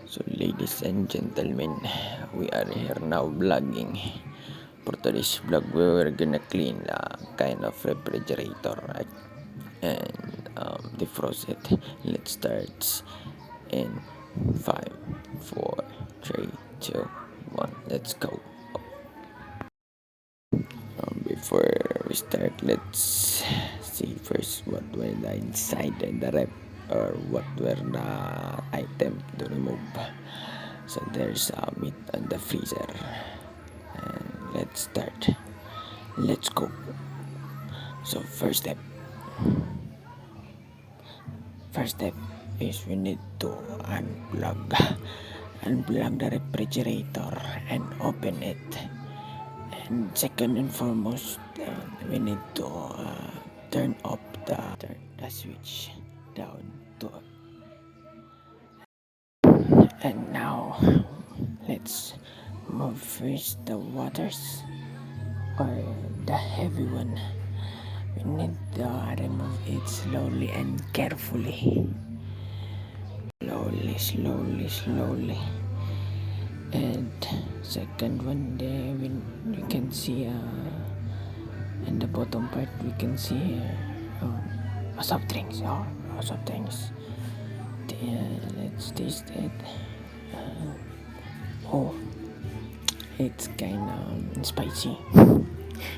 So ladies and gentlemen, we are here now vlogging. For today's vlog, we're gonna clean a kind of refrigerator, right? And defrost it. Let's start in 5, 4, 3, 2, 1. Let's go. Before we start, let's see first what were the inside and the rep, or what were the item to remove. So there's meat on the freezer, and let's start. Let's go. So first step is we need to unplug the refrigerator and open it. And second and foremost, we need to turn the switch down to. And now let's move first the waters, or the heavy one. We need to remove it slowly and carefully. Slowly. And second one, there we can see in the bottom part we can see soft drinks. Soft drinks. Let's taste it. It's kind of spicy.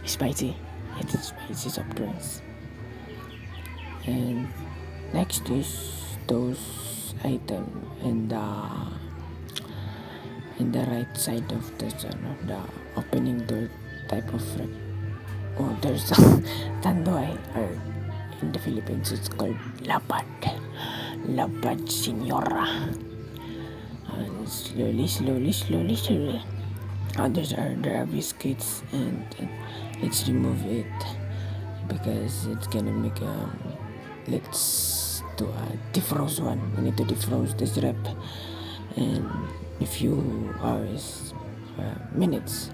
It's spicy soft drinks. And next is those items in the right side of the opening door type of rep. There's tandoy, or in the Philippines it's called lapad Señora. And slowly. There are biscuits, and let's remove it because it's gonna make let's do a defrost one. We need to defrost this rep in a few hours, minutes.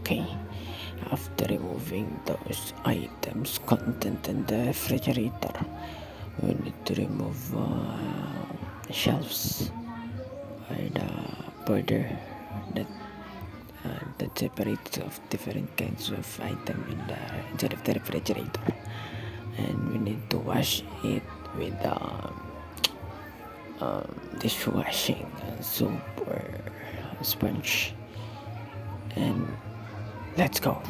Okay, after removing those items content in the refrigerator, we need to remove the shelves, or the border that separates of different kinds of item inside of the refrigerator. And we need to wash it with dishwashing soap or sponge. And let's go.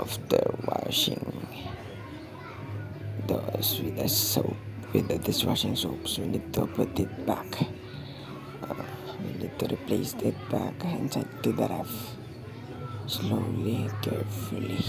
after washing those with the soap, with the dishwashing soaps, we need to put it back. We need to replace it back inside to the ref. Slowly, carefully.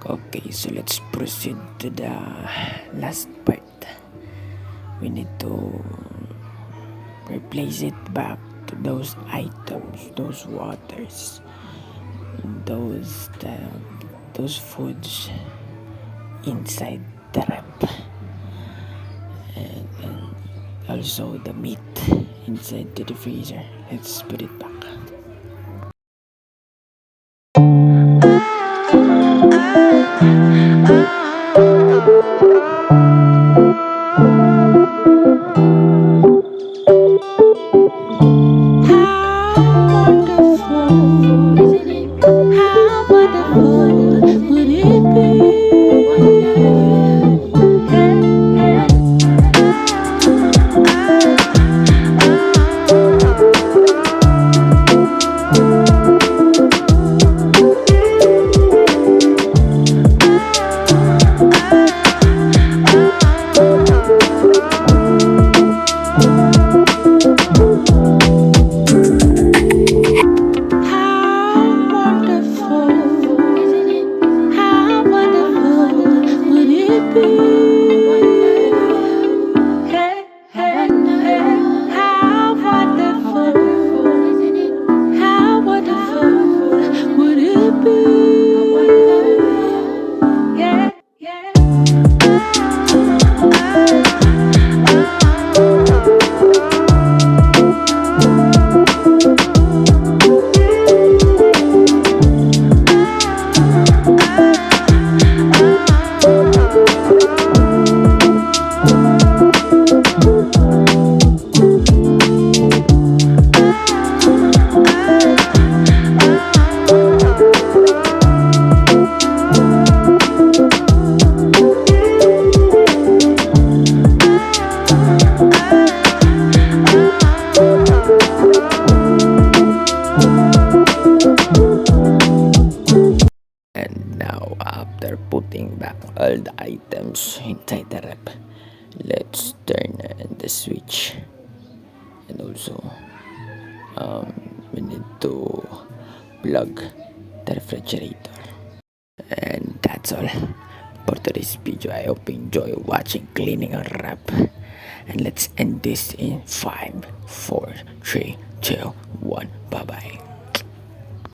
Okay, so let's proceed to the last part. We need to replace it back to those items, those waters, those those foods inside the wrap, and also the meat inside the freezer. Let's put it back. After putting back all the items inside the rep, let's turn the switch, and also we need to plug the refrigerator. And that's all for today's video. I hope you enjoy watching cleaning a wrap, and let's end this in 5, 4, 3, 2, 1. Bye bye.